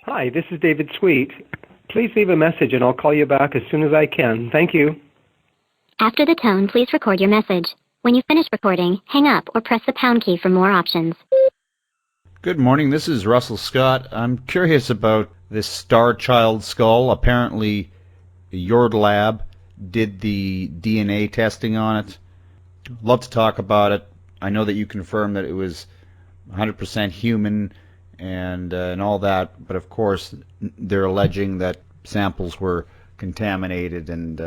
Hi, this is David Sweet. Please leave a message and I'll call you back as soon as I can. Thank you. After the tone, please record your message. When you finish recording, hang up or press the pound key for more options. Good morning, this is Russell Scott. I'm curious about this Starchild Skull. Apparently, your lab did the DNA testing on it. Love to talk about it. I know that you confirmed that it was 100% human and all that, but of course they're alleging that samples were contaminated and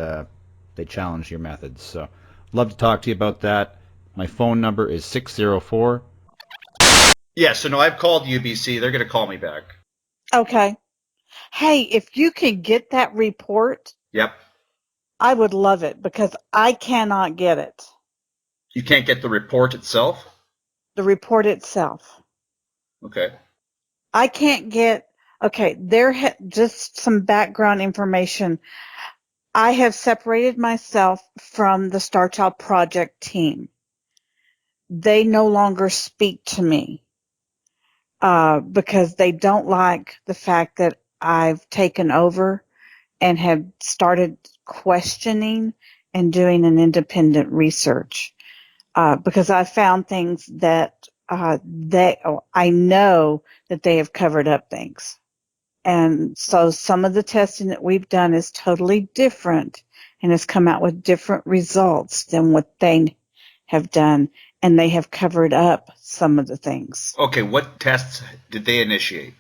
they challenged your methods. So, love to talk to you about that. My phone number is 604. Yeah, so no, I've called UBC. They're going to call me back. Okay. Hey, if you can get that report, Yep. I would love it because I cannot get it. You can't get the report itself? The report itself. Okay. I can't get, okay, just some background information. I have separated myself from the Starchild Project team. They no longer speak to me because they don't like the fact that I've taken over and have started questioning and doing an independent research because I found things that I know that they have covered up things. And so some of the testing that we've done is totally different and has come out with different results than what they have done. And they have covered up some of the things. Okay, what tests did they initiate?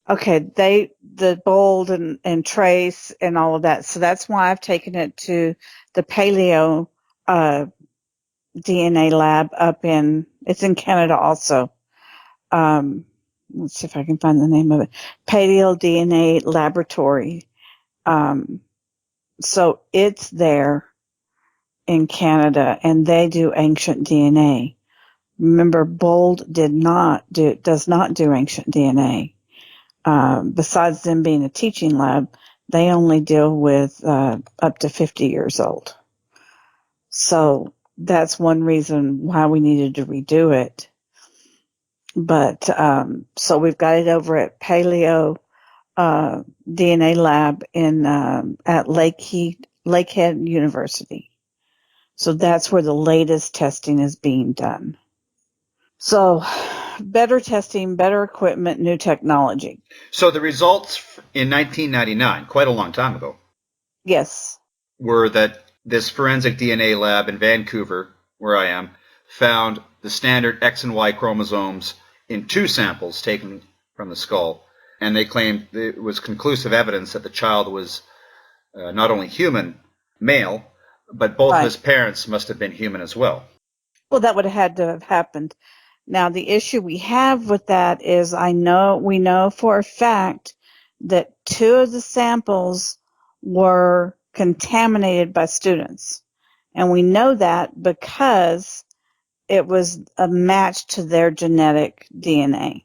Okay, the bold and trace and all of that. So that's why I've taken it to the Paleo DNA lab it's in Canada also. Let's see if I can find the name of it. Paleo DNA Laboratory. So it's there in Canada and they do ancient DNA. Remember, Bold does not do ancient DNA. Besides them being a teaching lab, they only deal with up to 50 years old. So that's one reason why we needed to redo it. But so we've got it over at Paleo DNA Lab at Lakehead University. So that's where the latest testing is being done. So better testing, better equipment, new technology. So the results in 1999, quite a long time ago, Yes, were that this forensic DNA lab in Vancouver, where I am, found the standard X and Y chromosomes in 2 samples taken from the skull. And they claimed it was conclusive evidence that the child was not only human, male, but both of his parents must have been human as well. Well, that would have had to have happened. Now, the issue we have with that is we know for a fact that 2 of the samples were contaminated by students. And we know that because it was a match to their genetic DNA.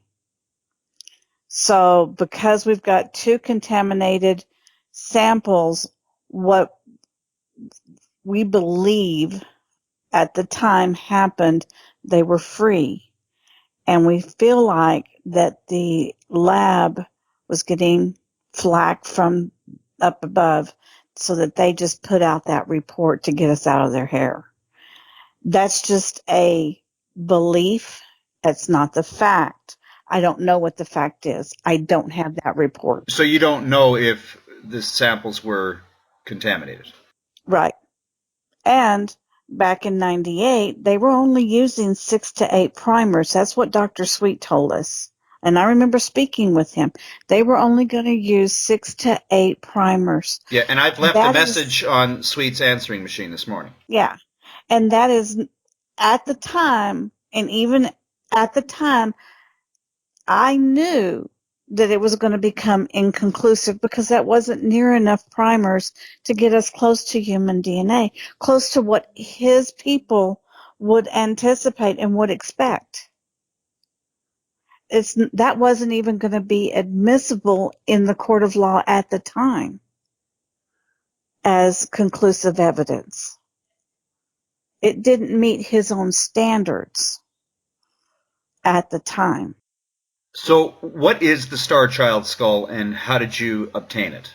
So because we've got 2 contaminated samples, what we believe at the time happened, they were free. And we feel like that the lab was getting flack from up above so that they just put out that report to get us out of their hair. That's just a belief. That's not the fact. I don't know what the fact is. I don't have that report. So you don't know if the samples were contaminated? Right. And back in 98, they were only using 6 to 8 primers. That's what Dr. Sweet told us. And I remember speaking with him. They were only going to use 6 to 8 primers. Yeah, and I've left a message on Sweet's answering machine this morning. Yeah. And that is at the time, and even at the time, I knew that it was going to become inconclusive because that wasn't near enough primers to get us close to human DNA, close to what his people would anticipate and would expect. That wasn't even going to be admissible in the court of law at the time as conclusive evidence. It didn't meet his own standards at the time. So, what is the Starchild Skull, and how did you obtain it?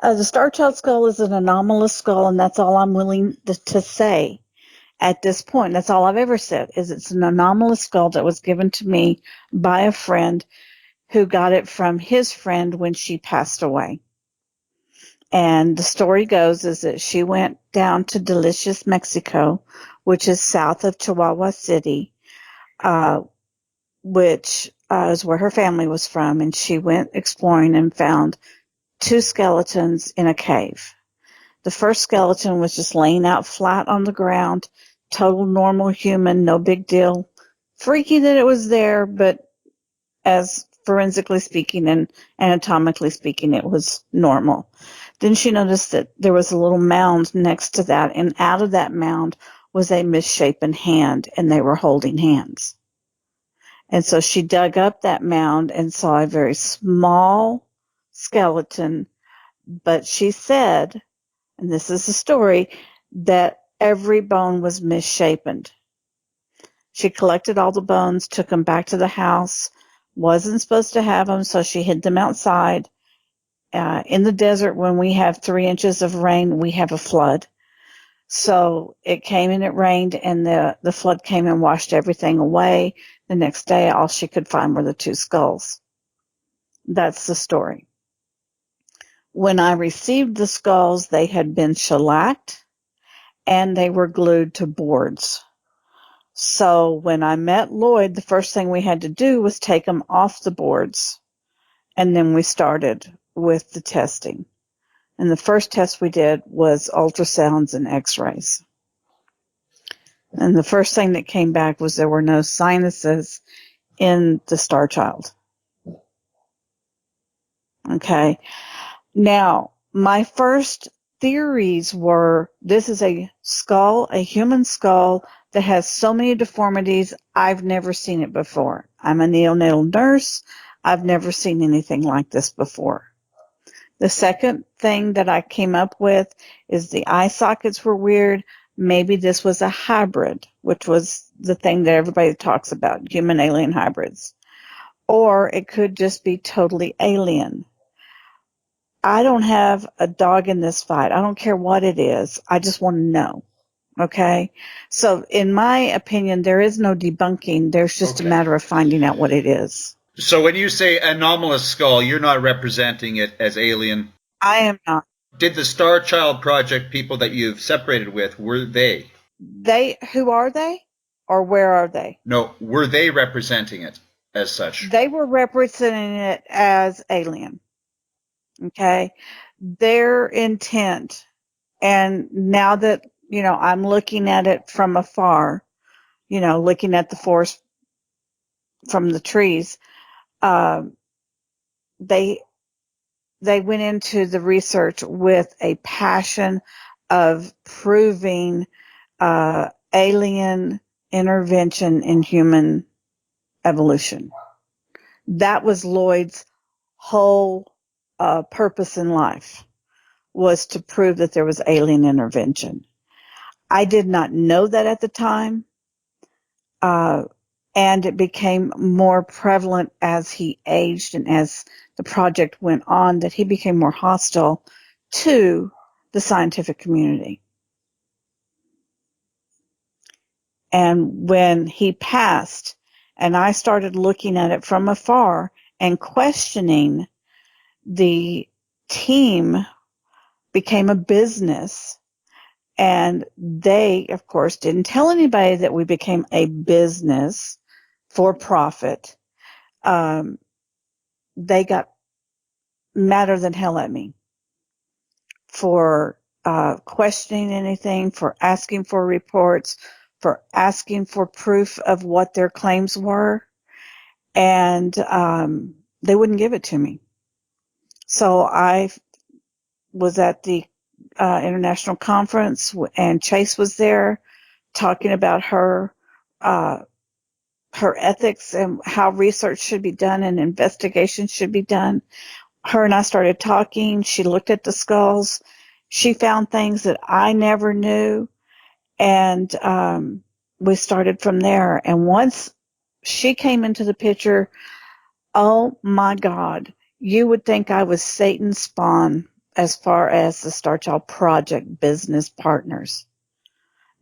The Starchild Skull is an anomalous skull, and that's all I'm willing to say at this point. That's all I've ever said, is it's an anomalous skull that was given to me by a friend who got it from his friend when she passed away. And the story goes is that she went down to Delicious, Mexico, which is south of Chihuahua City, which is where her family was from, and she went exploring and found 2 skeletons in a cave. The first skeleton was just laying out flat on the ground, total normal human, no big deal. Freaky that it was there, but as forensically speaking and anatomically speaking, it was normal. Then she noticed that there was a little mound next to that, and out of that mound was a misshapen hand, and they were holding hands. And so she dug up that mound and saw a very small skeleton, but she said, and this is the story, that every bone was misshapen. She collected all the bones, took them back to the house, wasn't supposed to have them, so she hid them outside. In the desert, when we have 3 inches of rain, we have a flood. So it came and it rained, and the flood came and washed everything away. The next day, all she could find were the 2 skulls. That's the story. When I received the skulls, they had been shellacked, and they were glued to boards. So when I met Lloyd, the first thing we had to do was take them off the boards, and then we started with the testing. And the first test we did was ultrasounds and x-rays. And the first thing that came back was there were no sinuses in the Starchild. Okay. Now, my first theories were, this is a skull, a human skull that has so many deformities, I've never seen it before. I'm a neonatal nurse. I've never seen anything like this before. The second thing that I came up with is the eye sockets were weird. Maybe this was a hybrid, which was the thing that everybody talks about, human-alien hybrids. Or it could just be totally alien. I don't have a dog in this fight. I don't care what it is. I just want to know. Okay? So in my opinion, there is no debunking. There's just a matter of finding out what it is. So when you say anomalous skull, you're not representing it as alien? I am not. Did the Starchild Project people that you've separated with, were they? Who are they? Or where are they? No, were they representing it as such? They were representing it as alien. Okay? Their intent, and now that, I'm looking at it from afar, looking at the forest from the trees, they went into the research with a passion of proving alien intervention in human evolution. That was Lloyd's whole purpose in life, was to prove that there was alien intervention. I did not know that at the time, and it became more prevalent as he aged and as the project went on, that he became more hostile to the scientific community. And when he passed, and I started looking at it from afar and questioning, the team became a business. And they, of course, didn't tell anybody that we became a business for profit. They got madder than hell at me for questioning anything, for asking for reports, for asking for proof of what their claims were. And they wouldn't give it to me. So I was at the international conference, and Chase was there talking about her ethics and how research should be done and investigations should be done. Her and I started talking. She looked at the skulls. She found things that I never knew, and we started from there. And once she came into the picture, Oh my God. You would think I was Satan's spawn as far as the Starchild Project business partners.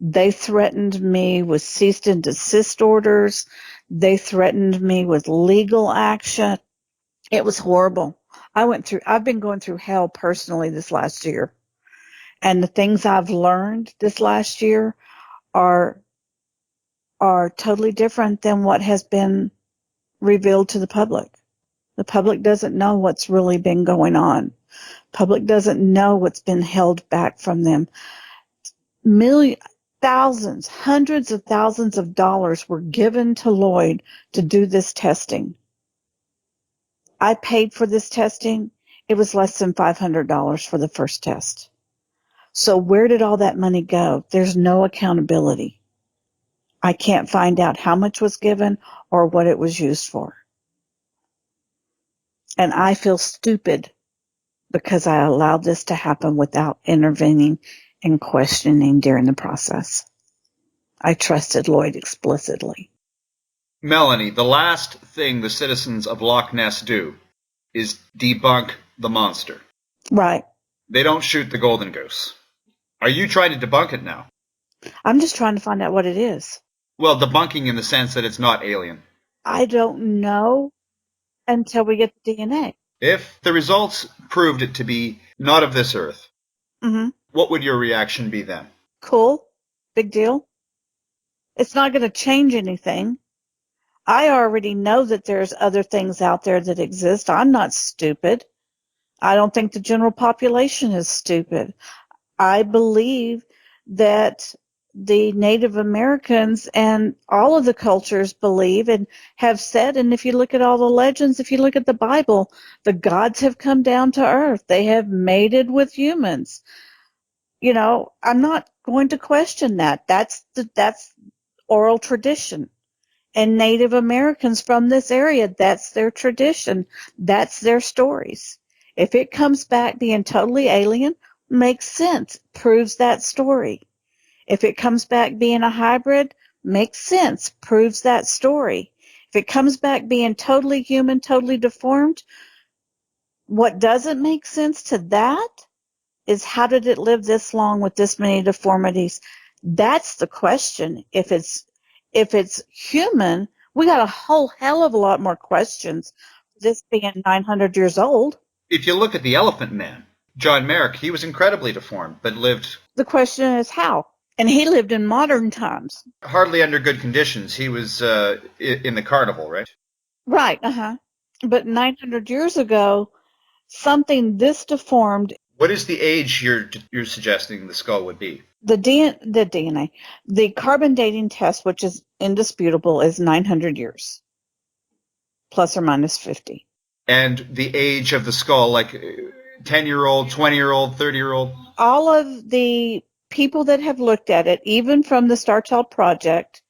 They threatened me with cease and desist orders. They threatened me with legal action. It was horrible. I've been going through hell personally this last year. And the things I've learned this last year are totally different than what has been revealed to the public. The public doesn't know what's really been going on. Public doesn't know what's been held back from them. Thousands, hundreds of thousands of dollars were given to Lloyd to do this testing. I paid for this testing. It was less than $500 for the first test. So where did all that money go? There's no accountability. I can't find out how much was given or what it was used for. And I feel stupid because I allowed this to happen without intervening and questioning during the process. I trusted Lloyd explicitly. Melanie, the last thing the citizens of Loch Ness do is debunk the monster. Right. They don't shoot the golden goose. Are you trying to debunk it now? I'm just trying to find out what it is. Well, debunking in the sense that it's not alien. I don't know until we get the DNA. If the results proved it to be not of this earth, what would your reaction be then? Cool. Big deal. It's not going to change anything. I already know that there's other things out there that exist. I'm not stupid. I don't think the general population is stupid. I believe that the Native Americans and all of the cultures believe and have said, and if you look at all the legends, if you look at the Bible, the gods have come down to earth. They have mated with humans. You know, I'm not going to question that. That's oral tradition. And Native Americans from this area, that's their tradition. That's their stories. If it comes back being totally alien, makes sense, proves that story. If it comes back being a hybrid, makes sense, proves that story. If it comes back being totally human, totally deformed, what doesn't make sense to that is how did it live this long with this many deformities? That's the question. If it's human, we got a whole hell of a lot more questions. This being 900 years old. If you look at the Elephant Man, John Merrick, he was incredibly deformed, but lived... The question is how? And he lived in modern times. Hardly under good conditions. He was in the carnival, right? Right, But 900 years ago, something this deformed... What is the age you're suggesting the skull would be? The DNA, the carbon dating test, which is indisputable, is 900 years, plus or minus 50. And the age of the skull, like 10-year-old, 20-year-old, 30-year-old? All of the people that have looked at it, even from the Starchild Project,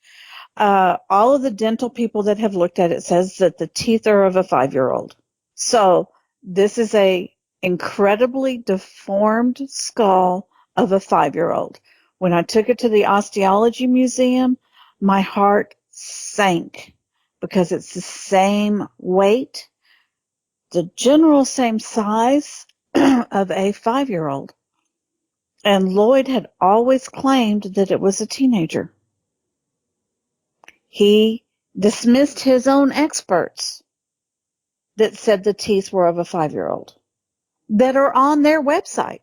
all of the dental people that have looked at it says that the teeth are of a 5-year-old. So this is a incredibly deformed skull of a 5-year-old. When I took it to the osteology museum, my heart sank because it's the same weight, the general same size of a 5-year-old. And Lloyd had always claimed that it was a teenager. He dismissed his own experts that said the teeth were of a 5-year-old that are on their website.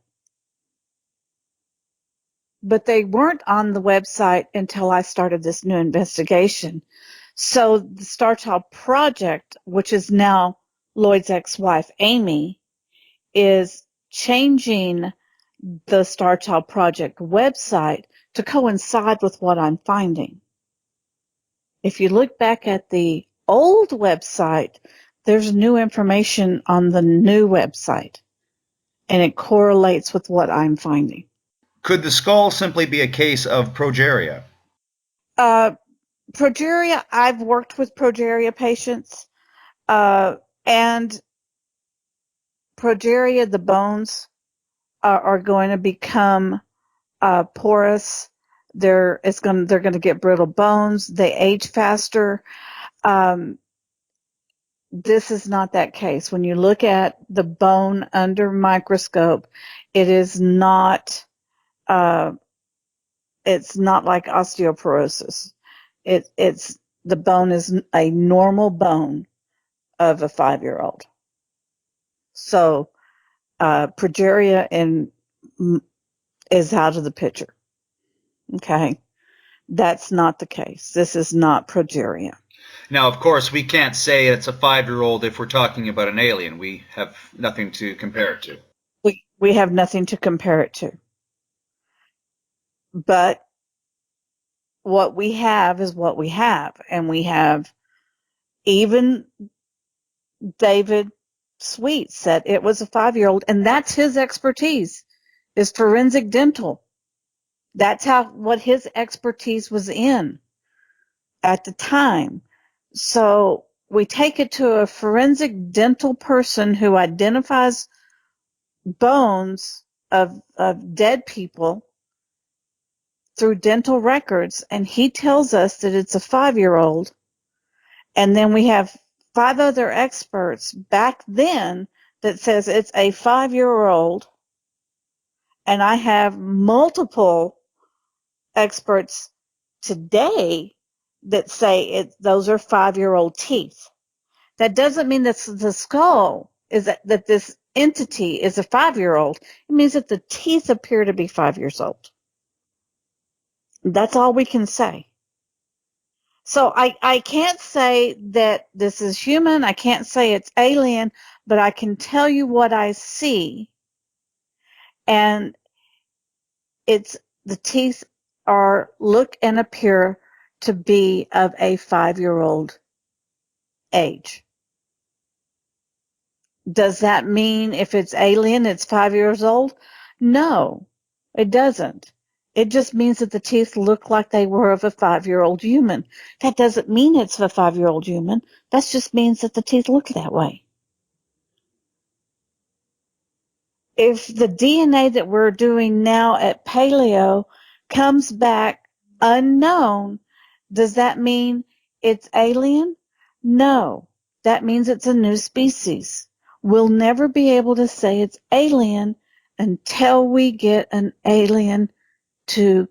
But they weren't on the website until I started this new investigation. So the Starchild Project, which is now Lloyd's ex-wife, Amy, is changing the Starchild Project website to coincide with what I'm finding. If you look back at the old website, there's new information on the new website, and it correlates with what I'm finding. Could the skull simply be a case of progeria? Progeria, I've worked with progeria patients, and progeria, the bones are going to become porous. They're going to get brittle bones. They age faster. this is not that case. When you look at the bone under microscope, it is not, it's not like osteoporosis. The bone is a normal bone of a 5-year-old. So, progeria is out of the picture. Okay. That's not the case. This is not progeria. Now, of course, we can't say it's a 5-year-old if we're talking about an alien. We have nothing to compare it to. We have nothing to compare it to. But what we have is what we have. And we have, even David Sweet said it was a 5-year-old, and that's his expertise, is forensic dental. That's what his expertise was in at the time. So we take it to a forensic dental person who identifies bones of dead people through dental records, and he tells us that it's a 5-year-old. And then we have 5 other experts back then that says it's a 5-year-old. And I have multiple experts today that say those are 5-year-old teeth. That doesn't mean that the skull is that this entity is a 5-year-old. It means that the teeth appear to be 5 years old. That's all we can say. So I can't say that this is human. I can't say it's alien, but I can tell you what I see. And the teeth look and appear to be of a 5-year-old age. Does that mean if it's alien, it's 5 years old? No, it doesn't. It just means that the teeth look like they were of a 5-year-old human. That doesn't mean it's a 5-year-old human. That just means that the teeth look that way. If the DNA that we're doing now at Paleo comes back unknown, does that mean it's alien? No. That means it's a new species. We'll never be able to say it's alien until we get an alien to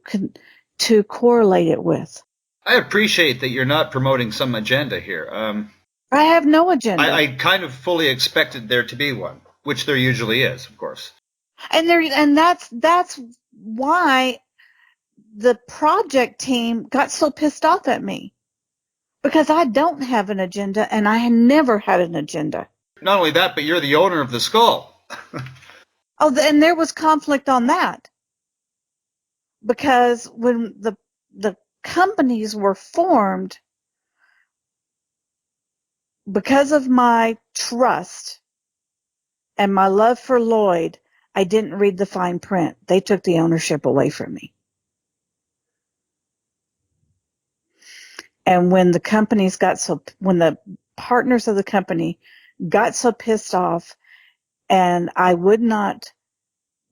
correlate it with. I appreciate that you're not promoting some agenda here. I have no agenda. I kind of fully expected there to be one, which there usually is, of course. And that's why the project team got so pissed off at me, because I don't have an agenda, and I never had an agenda. Not only that, but you're the owner of the skull. Oh, and there was conflict on that, because when the companies were formed, because of my trust and my love for Lloyd, I didn't read the fine print. They took the ownership away from me. And when the partners of the company got so pissed off, and I would not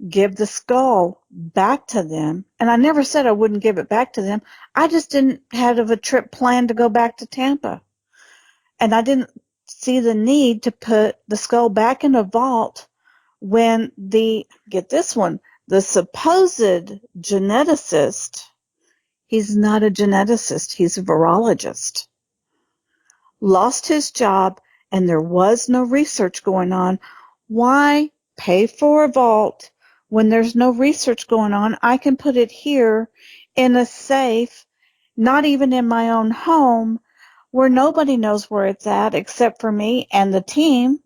give the skull back to them, and I never said I wouldn't give it back to them. I just didn't have a trip planned to go back to Tampa. And I didn't see the need to put the skull back in a vault when get this one, the supposed geneticist, he's not a geneticist, he's a virologist, lost his job, and there was no research going on. Why pay for a vault when there's no research going on? I can put it here in a safe, not even in my own home, where nobody knows where it's at except for me and the team.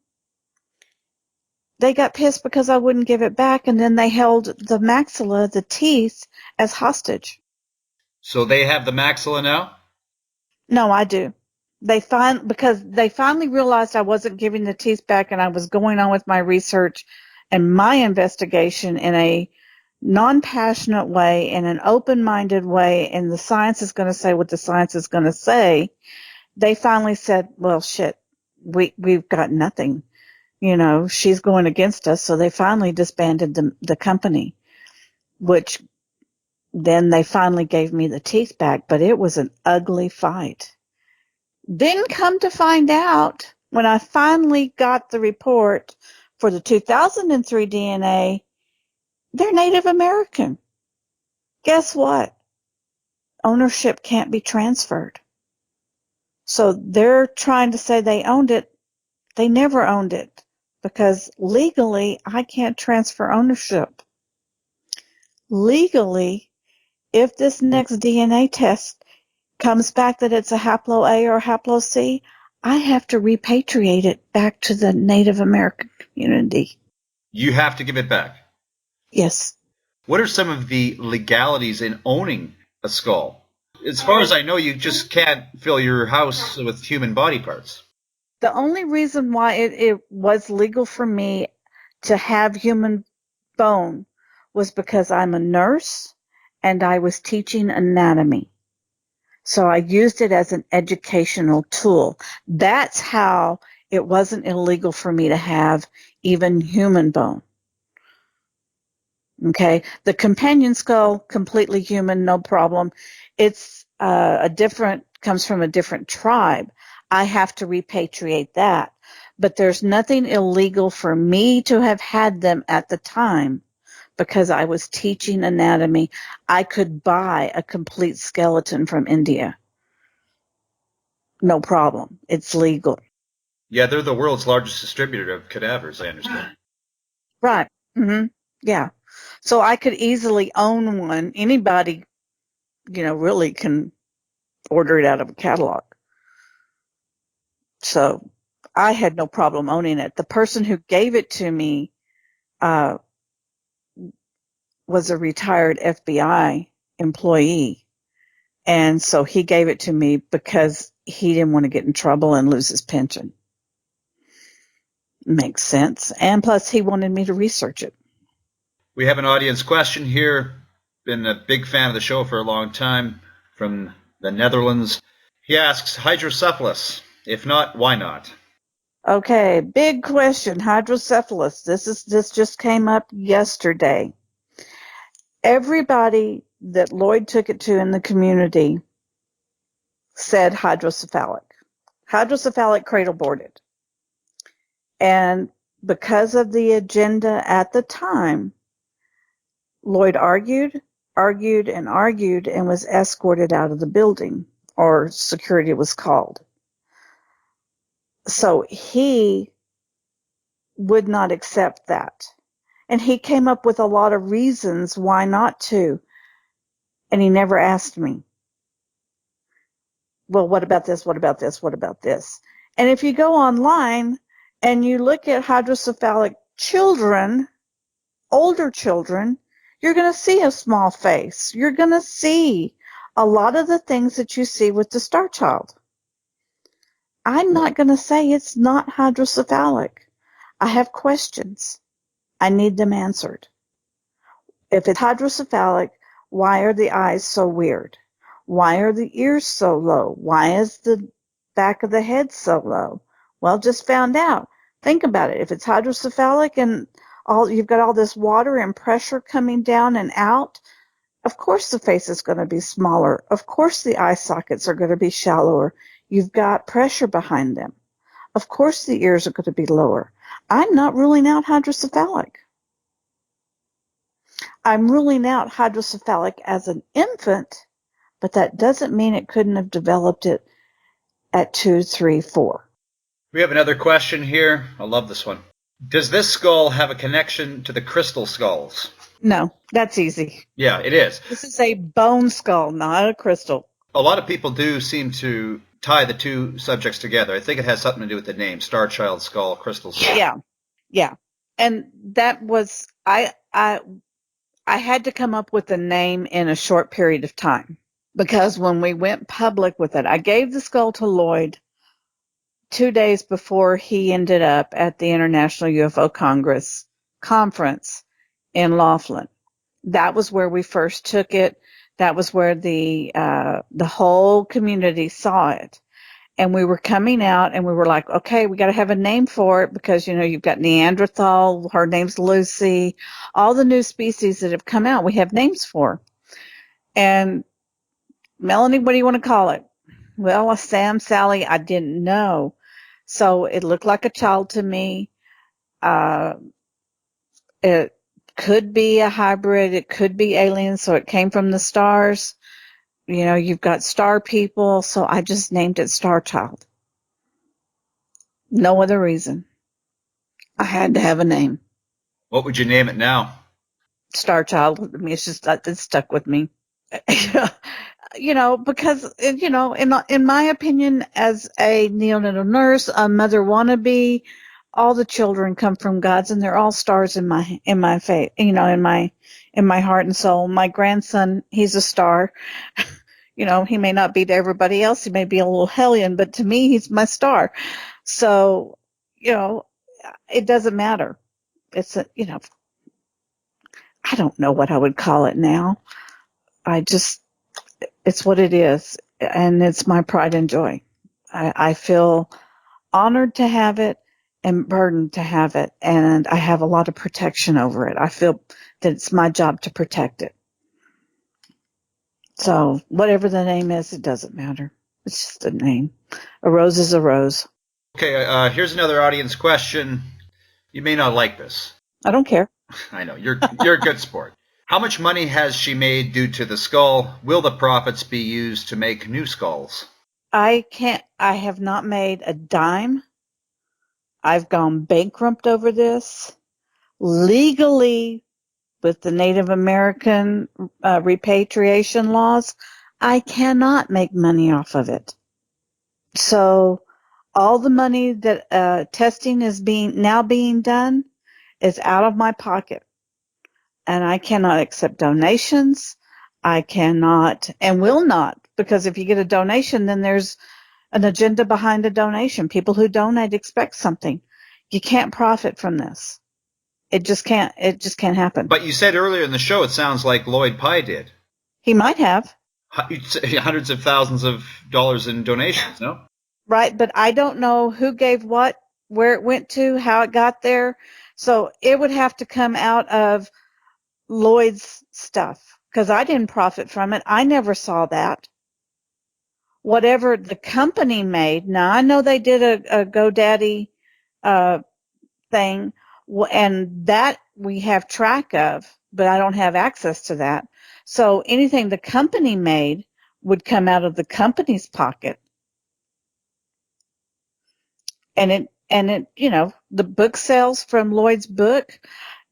They got pissed because I wouldn't give it back, and then they held the maxilla, the teeth, as hostage. So they have the maxilla now? No, I do. Because they finally realized I wasn't giving the teeth back, and I was going on with my research and my investigation in a non-passionate way, in an open-minded way, and the science is going to say what the science is going to say. They finally said, well, shit, we've got nothing. She's going against us. So they finally disbanded the company, which then they finally gave me the teeth back, but it was an ugly fight. Then come to find out When I finally got the report for the 2003 DNA, they're Native American. Guess what? Ownership can't be transferred. So they're trying to say they owned it. They never owned it because legally I can't transfer ownership. Legally, if this next DNA test comes back that it's a haplo A or haplo C, I have to repatriate it back to the Native American community. You have to give it back. Yes. What are some of the legalities in owning a skull? As far as I know, you just can't fill your house with human body parts. The only reason why it was legal for me to have human bone was because I'm a nurse and I was teaching anatomy. So I used it as an educational tool. That's how it wasn't illegal for me to have even human bone. Okay. The companion skull, completely human, no problem. It's comes from a different tribe. I have to repatriate that. But there's nothing illegal for me to have had them at the time because I was teaching anatomy. I could buy a complete skeleton from India. No problem. It's legal. Yeah, they're the world's largest distributor of cadavers, I understand. Right. Mm-hmm. Yeah. So I could easily own one. Anybody, really can order it out of a catalog. So I had no problem owning it. The person who gave it to me was a retired FBI employee. And so he gave it to me because he didn't want to get in trouble and lose his pension. Makes sense. And plus he wanted me to research it. We have an audience question here. Been a big fan of the show for a long time, from the Netherlands. He asks, Hydrocephalus. If not, why not? Okay, big question. Hydrocephalus. This just came up yesterday. Everybody that Lloyd took it to in the community said hydrocephalic. Hydrocephalic cradle boarded. And because of the agenda at the time, Lloyd argued, and was escorted out of the building, or security was called. So he would not accept that. And he came up with a lot of reasons why not to. And he never asked me, well, what about this? What about this? What about this? And if you go online and you look at hydrocephalic children, older children, you're going to see a small face. You're going to see a lot of the things that you see with the Starchild. I'm not going to say it's not hydrocephalic. I have questions. I need them answered. If it's hydrocephalic, why are the eyes so weird? Why are the ears so low? Why is the back of the head so low? Well, just found out. Think about it. If it's hydrocephalic and you've got all this water and pressure coming down and out, of course the face is going to be smaller. Of course the eye sockets are going to be shallower. You've got pressure behind them. Of course the ears are going to be lower. I'm not ruling out hydrocephalic. I'm ruling out hydrocephalic as an infant, but that doesn't mean it couldn't have developed it at 2, 3, 4. We have another question here. I love this one. Does this skull have a connection to the crystal skulls? No, that's easy. Yeah, it is. This is a bone skull, not a crystal. A lot of people do seem to tie the two subjects together. I think it has something to do with the name, Starchild Skull, Crystal Skull. Yeah. And that was, I had to come up with a name in a short period of time. Because when we went public with it, I gave the skull to Lloyd 2 days before he ended up at the International UFO Conference in Laughlin. That was where we first took it. That was where the whole community saw it. And we were coming out and we were like, okay, we got to have a name for it because, you've got Neanderthal, her name's Lucy, all the new species that have come out, we have names for. And Melanie, what do you want to call it? Well, Sam, Sally, I didn't know. So it looked like a child to me. It could be a hybrid. It could be alien. So it came from the stars. You know, you've got star people. So I just named it Starchild. No other reason. I had to have a name. What would you name it now? Starchild. I mean, it's stuck with me. You know, because, you know, in my opinion, as a neonatal nurse, a mother wannabe, all the children come from God's, and they're all stars in my faith, you know, in my heart and soul. My grandson, he's a star. You know, he may not be to everybody else. He may be a little hellion, but to me, he's my star. So, you know, it doesn't matter. You know, I don't know what I would call it now. It's what it is, and it's my pride and joy. I feel honored to have it and burdened to have it, and I have a lot of protection over it. I feel that it's my job to protect it. So whatever the name is, it doesn't matter. It's just a name. A rose is a rose. Okay, here's another audience question. You may not like this. I don't care. I know, you're a good sport. How much money has she made due to the skull? Will the profits be used to make new skulls? I have not made a dime. I've gone bankrupt over this. Legally, with the Native American repatriation laws, I cannot make money off of it. So all the money that testing is now being done is out of my pocket. And I cannot accept donations. I cannot and will not, because if you get a donation, then there's an agenda behind a donation. People who donate expect something. You can't profit from this. It just can't happen. But you said earlier in the show it sounds like Lloyd Pye did. He might have. Hundreds of thousands of dollars in donations, no? Right, but I don't know who gave what, where it went to, how it got there. So it would have to come out of Lloyd's stuff, because I didn't profit from it. I never saw that. Whatever the company made, now I know they did a GoDaddy thing, and that we have track of, but I don't have access to that. So anything the company made would come out of the company's pocket. And it, you know, the book sales from Lloyd's book,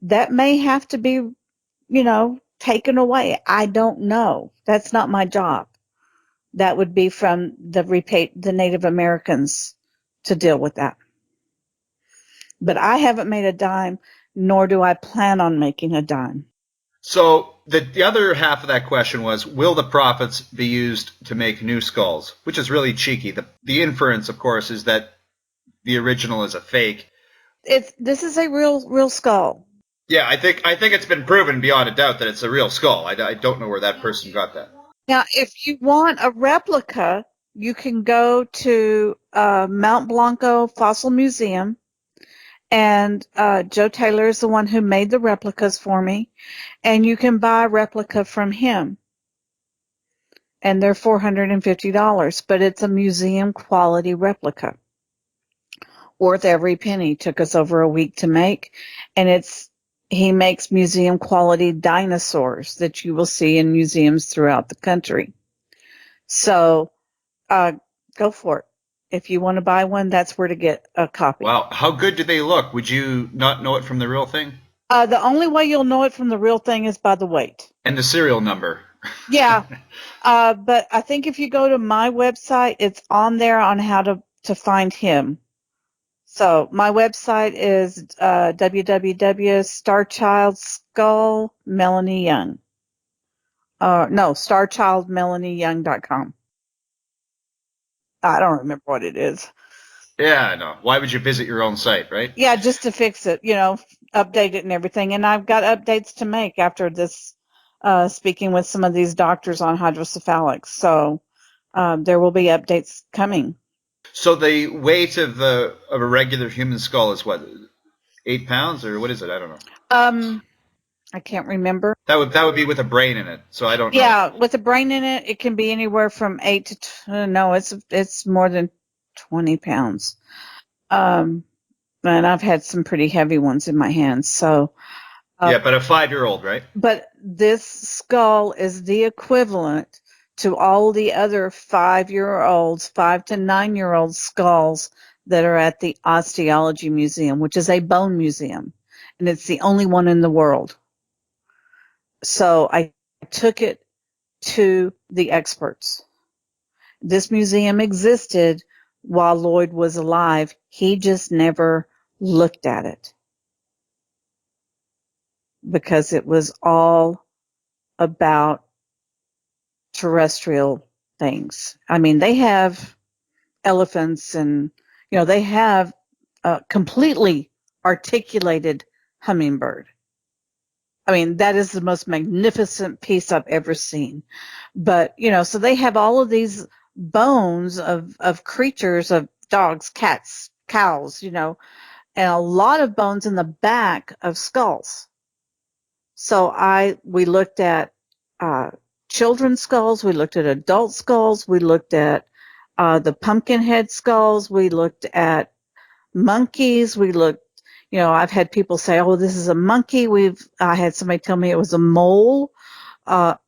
that may have to be, you know, taken away. I don't know. That's not my job. That would be from the Native Americans to deal with that. But I haven't made a dime, nor do I plan on making a dime. So the other half of that question was, will the profits be used to make new skulls? Which is really cheeky. The inference, of course, is that the original is a fake. This is a real skull. Yeah, I think it's been proven beyond a doubt that it's a real skull. I don't know where that person got that. Now, if you want a replica, you can go to Mount Blanco Fossil Museum, and Joe Taylor is the one who made the replicas for me, and you can buy a replica from him. And they're $450, but it's a museum quality replica. Worth every penny. Took us over a week to make, and he makes museum quality dinosaurs that you will see in museums throughout the country. So, go for it. If you want to buy one, that's where to get a copy. Wow. How good do they look? Would you not know it from the real thing? The only way you'll know it from the real thing is by the weight. And the serial number. Yeah. But I think if you go to my website, it's on there on how to find him. So my website is www.Starchild Skull Melanie Young. No, StarchildMelanieYoung.com. I don't remember what it is. Yeah, I know. Why would you visit your own site, right? Yeah, just to fix it, you know, update it and everything. And I've got updates to make after this, speaking with some of these doctors on hydrocephalus. So there will be updates coming. So the weight of a regular human skull is what, 8 pounds, or what is it? I don't know. I can't remember. That would be with a brain in it. So I don't know. Yeah, with a brain in it, it can be anywhere from 8 to no, it's more than 20 pounds. And I've had some pretty heavy ones in my hands. So, Yeah, but a 5-year-old, right? but this skull is the equivalent to all the other 5-year-olds, 5 to 9-year-old skulls that are at the Osteology Museum, which is a bone museum, and it's the only one in the world. So I took it to the experts. This museum existed while Lloyd was alive. He just never looked at it because it was all about terrestrial things. I mean, they have elephants and, they have a completely articulated hummingbird. I mean, that is the most magnificent piece I've ever seen. But, so they have all of these bones of creatures, of dogs, cats, cows, and a lot of bones in the back of skulls. So we looked at children's skulls, we looked at adult skulls, we looked at the pumpkin head skulls, we looked at monkeys, we looked, I've had people say, oh, this is a monkey. I had somebody tell me it was a mole. I've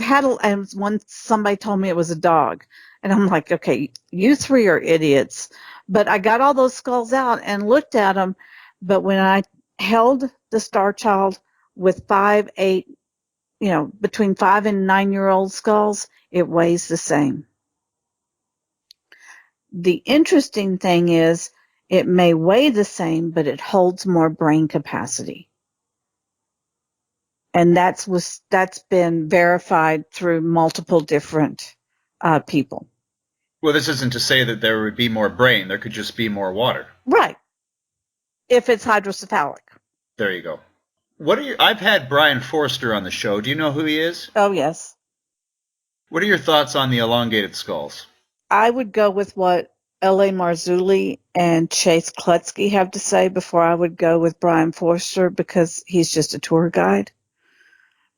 had, and somebody told me it was a dog. And I'm like, okay, you three are idiots. But I got all those skulls out and looked at them. But when I held the Starchild with 5, 8, between 5 and 9-year-old skulls, it weighs the same. The interesting thing is it may weigh the same, but it holds more brain capacity. And that's been verified through multiple different people. Well, this isn't to say that there would be more brain. There could just be more water. Right. If it's hydrocephalic. There you go. I've had Brian Forster on the show. Do you know who he is? Oh, yes. What are your thoughts on the elongated skulls? I would go with what L.A. Marzulli and Chase Klutsky have to say before I would go with Brian Forster, because he's just a tour guide.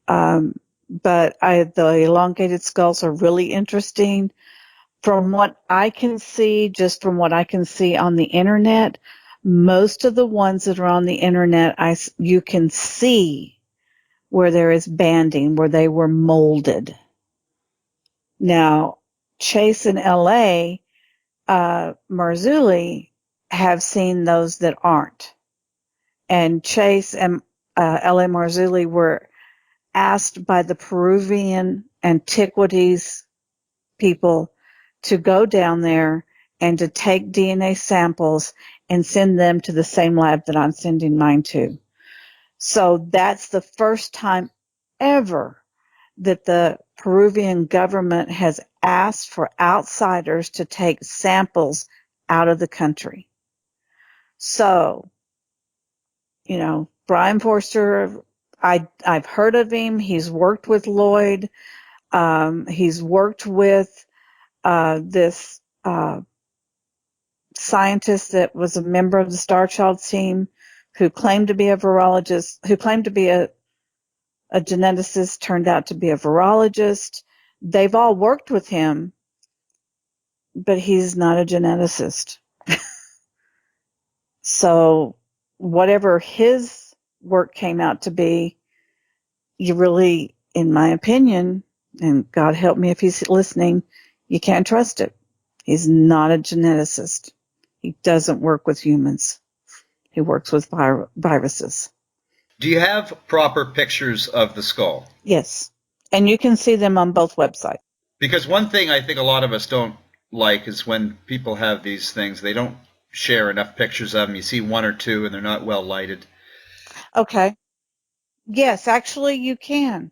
But the elongated skulls are really interesting. From what I can see, just from what I can see on the internet, most of the ones that are on the internet, you can see where there is banding, where they were molded. Now, Chase and L.A. Marzulli have seen those that aren't. And Chase and L.A. Marzulli were asked by the Peruvian antiquities people to go down there and to take DNA samples and send them to the same lab that I'm sending mine to. So that's the first time ever that the Peruvian government has asked for outsiders to take samples out of the country. So, Brian Forster, I've heard of him. He's worked with Lloyd. He's worked with this scientist that was a member of the Starchild team who claimed to be a virologist, who claimed to be a geneticist, turned out to be a virologist. They've all worked with him, but he's not a geneticist. So whatever his work came out to be, you really, in my opinion, and God help me if he's listening, you can't trust it. He's not a geneticist. He doesn't work with humans. He works with viruses. Do you have proper pictures of the skull? Yes. And you can see them on both websites. Because one thing I think a lot of us don't like is when people have these things, they don't share enough pictures of them. You see one or two and they're not well lighted. Okay. Yes, actually you can.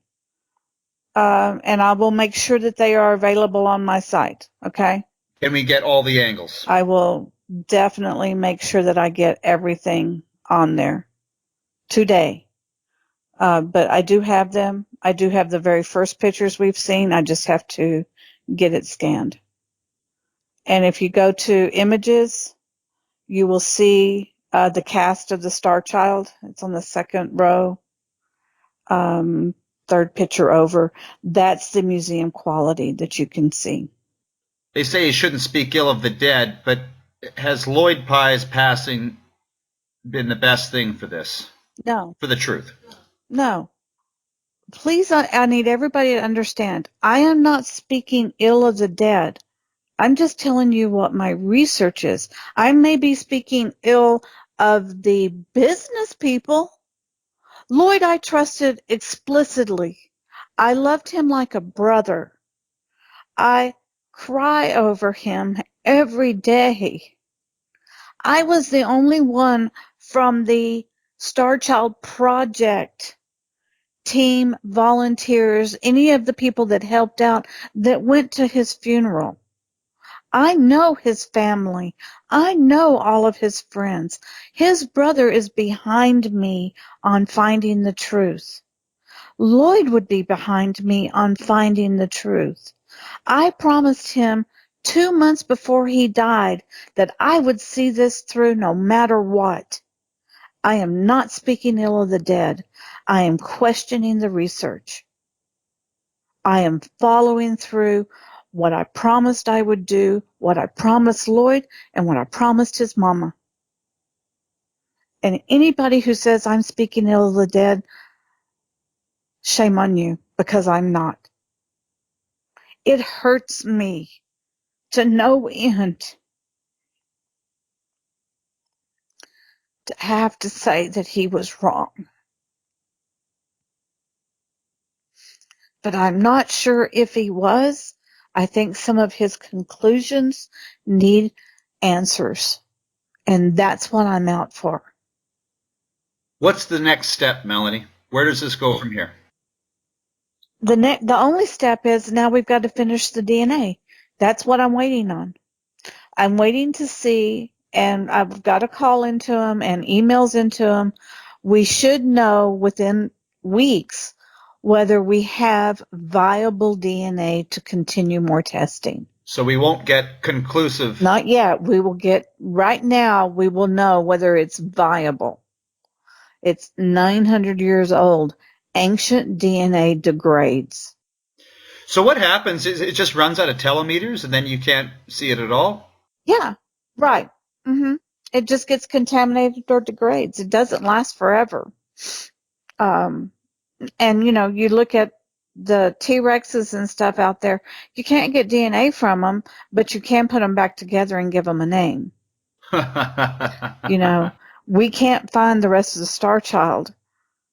And I will make sure that they are available on my site. Okay. Can we get all the angles? I will definitely make sure that I get everything on there today. But I do have them. I do have the very first pictures we've seen. I just have to get it scanned. And if you go to images, you will see the cast of the Starchild. It's on the second row, third picture over. That's the museum quality that you can see. They say you shouldn't speak ill of the dead, but Has Lloyd Pye's passing been the best thing for this? No, For the truth? no. Please, I need everybody to understand. I am not speaking ill of the dead. I'm just telling you what my research is. I may be speaking ill of the business people. Lloyd I trusted explicitly. I loved him like a brother. I cry over him every day. I was the only one from the Starchild Project team, volunteers, any of the people that helped out that went to his funeral. I know his family. I know all of his friends. His brother is behind me on finding the truth. Lloyd would be behind me on finding the truth. I promised him 2 months before he died that I would see this through no matter what. I am not speaking ill of the dead. I am questioning the research. I am following through what I promised I would do, what I promised Lloyd, and what I promised his mama. And anybody who says I'm speaking ill of the dead, shame on you, because I'm not. It hurts me to no end to have to say that he was wrong. But I'm not sure if he was. I think some of his conclusions need answers. And that's what I'm out for. What's the next step, Melanie? Where does this go from here? The only step is now we've got to finish the DNA. That's what I'm waiting on. I'm waiting to see, and I've got to call into him and emails into him. We should know within weeks whether we have viable DNA to continue more testing. So we won't get conclusive. Not yet. Right now, we will know whether it's viable. It's 900 years old. Ancient DNA degrades. So what happens is it just runs out of telemeters and then you can't see it at all? Yeah, right. It just gets contaminated or degrades. It doesn't last forever. And you look at the T-Rexes and stuff out there, you can't get DNA from them, but you can put them back together and give them a name. We can't find the rest of the Starchild,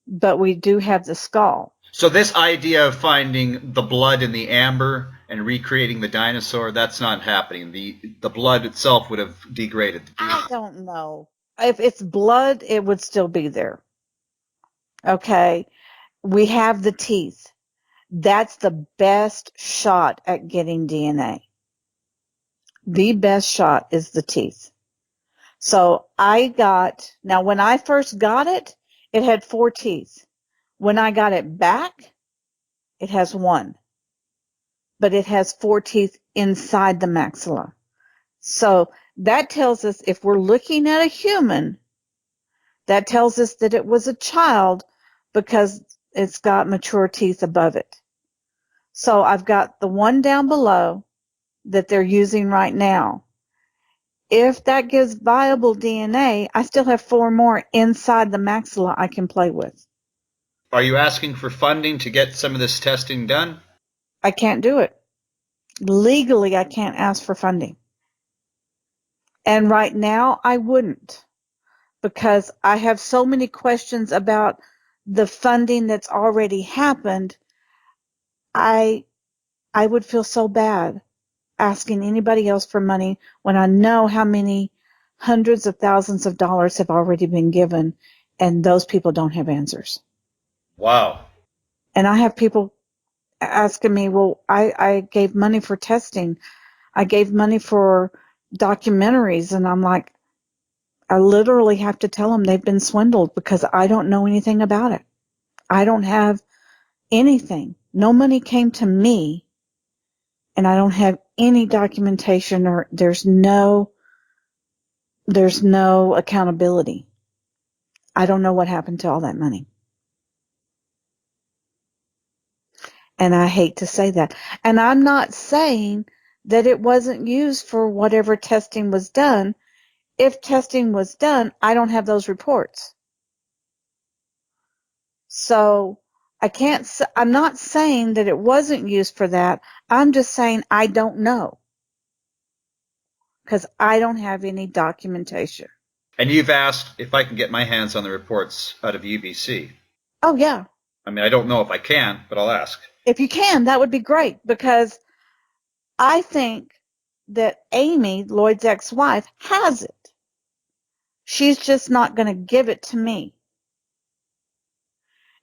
but we do have the skull. So this idea of finding the blood in the amber and recreating the dinosaur, that's not happening. The blood itself would have degraded. I don't know. If it's blood, it would still be there. Okay. We have the teeth. That's the best shot at getting DNA. The best shot is the teeth. So now when I first got it, it had 4 teeth. When I got it back, it has 1. But it has 4 teeth inside the maxilla. So that tells us if we're looking at a human, that tells us that it was a child because it's got mature teeth above it. So I've got the one down below that they're using right now. If that gives viable DNA, I still have 4 more inside the maxilla I can play with. Are you asking for funding to get some of this testing done? I can't do it. Legally, I can't ask for funding. And right now, I wouldn't, because I have so many questions about the funding that's already happened. I would feel so bad asking anybody else for money when I know how many hundreds of thousands of dollars have already been given, and those people don't have answers. Wow. And I have people asking me, well, I gave money for testing. I gave money for documentaries. And I'm like, I literally have to tell them they've been swindled because I don't know anything about it. I don't have anything. No money came to me, and I don't have any documentation, or there's no accountability. I don't know what happened to all that money. And I hate to say that. And I'm not saying that it wasn't used for whatever testing was done, if testing was done, I don't have those reports. So I'm not saying that it wasn't used for that. I'm just saying I don't know because I don't have any documentation. And you've asked if I can get my hands on the reports out of UBC. Oh, yeah. I mean, I don't know if I can, but I'll ask. If you can, that would be great, because I think that Amy, Lloyd's ex-wife, has it. She's just not going to give it to me.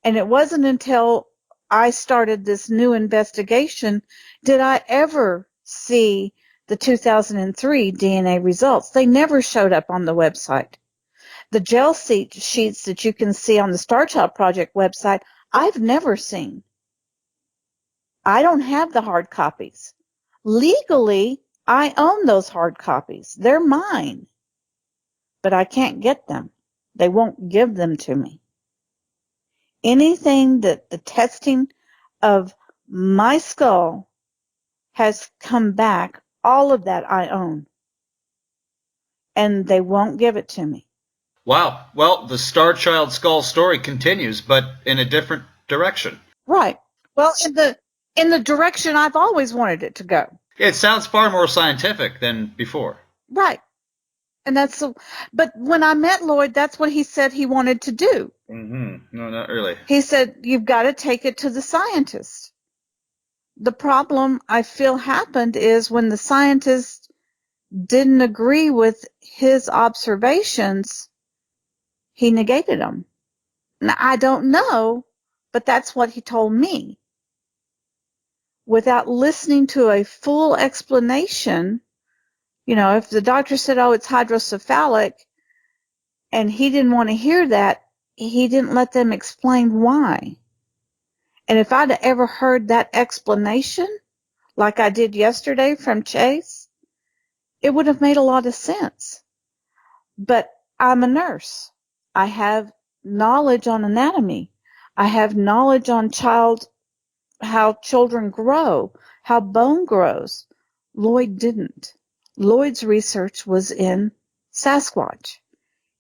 And it wasn't until I started this new investigation did I ever see the 2003 DNA results. They never showed up on the website. The gel sheets that you can see on the Starchild Project website, I've never seen. I don't have the hard copies. Legally, I own those hard copies. They're mine. But I can't get them. They won't give them to me. Anything that the testing of my skull has come back, all of that I own. And they won't give it to me. Wow. Well, the Starchild Skull story continues, but in a different direction. Right. Well, in the direction I've always wanted it to go. It sounds far more scientific than before. Right. And but when I met Lloyd, that's what he said he wanted to do. Mm-hmm. No, not really. He said, you've got to take it to the scientists. The problem I feel happened is when the scientists didn't agree with his observations, he negated them. Now, I don't know, but that's what he told me. Without listening to a full explanation, if the doctor said, oh, it's hydrocephalic, and he didn't want to hear that, he didn't let them explain why. And if I'd ever heard that explanation, like I did yesterday from Chase, it would have made a lot of sense. But I'm a nurse. I have knowledge on anatomy. I have knowledge on how children grow, how bone grows. Lloyd didn't. Lloyd's research was in Sasquatch.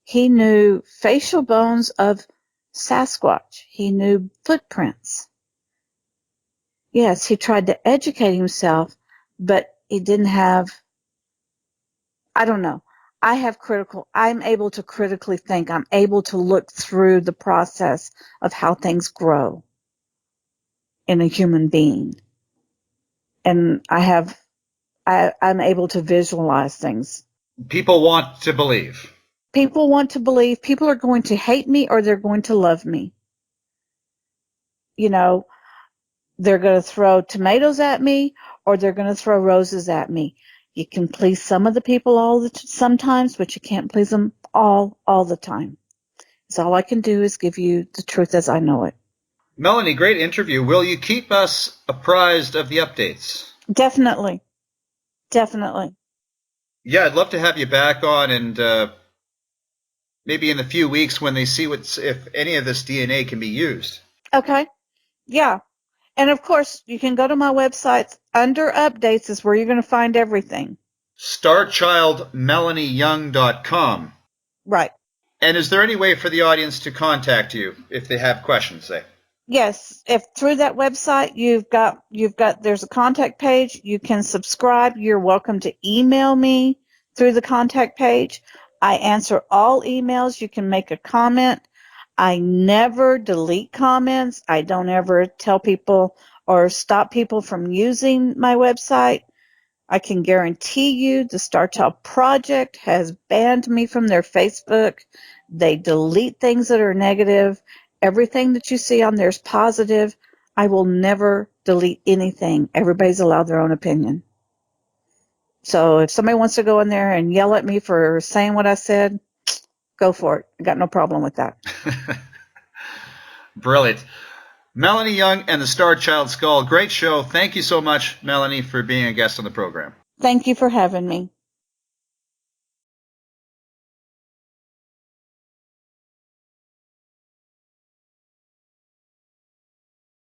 He knew facial bones of Sasquatch. He knew footprints. Yes, he tried to educate himself, but he didn't have, I don't know. I'm able to critically think. I'm able to look through the process of how things grow in a human being. And I'm able to visualize things. People want to believe. People want to believe. People are going to hate me or they're going to love me. They're going to throw tomatoes at me or they're going to throw roses at me. You can please some of the people sometimes, but you can't please them all the time. So all I can do is give you the truth as I know it. Melanie, great interview. Will you keep us apprised of the updates? Definitely. Definitely. Yeah, I'd love to have you back on, and maybe in a few weeks when they see if any of this DNA can be used. Okay. Yeah. And of course, you can go to my website. Under updates is where you're going to find everything. StarchildMelanieYoung.com. Right. And is there any way for the audience to contact you if they have questions, say? Yes. If through that website there's a contact page, you can subscribe. You're welcome to email me through the contact page. I answer all emails. You can make a comment. I never delete comments. I don't ever tell people or stop people from using my website. I can guarantee you the Starchild Project has banned me from their Facebook. They delete things that are negative. Everything that you see on there is positive. I will never delete anything. Everybody's allowed their own opinion. So if somebody wants to go in there and yell at me for saying what I said, go for it. I got no problem with that. Brilliant. Melanie Young and the Starchild Skull. Great show. Thank you so much, Melanie, for being a guest on the program. Thank you for having me.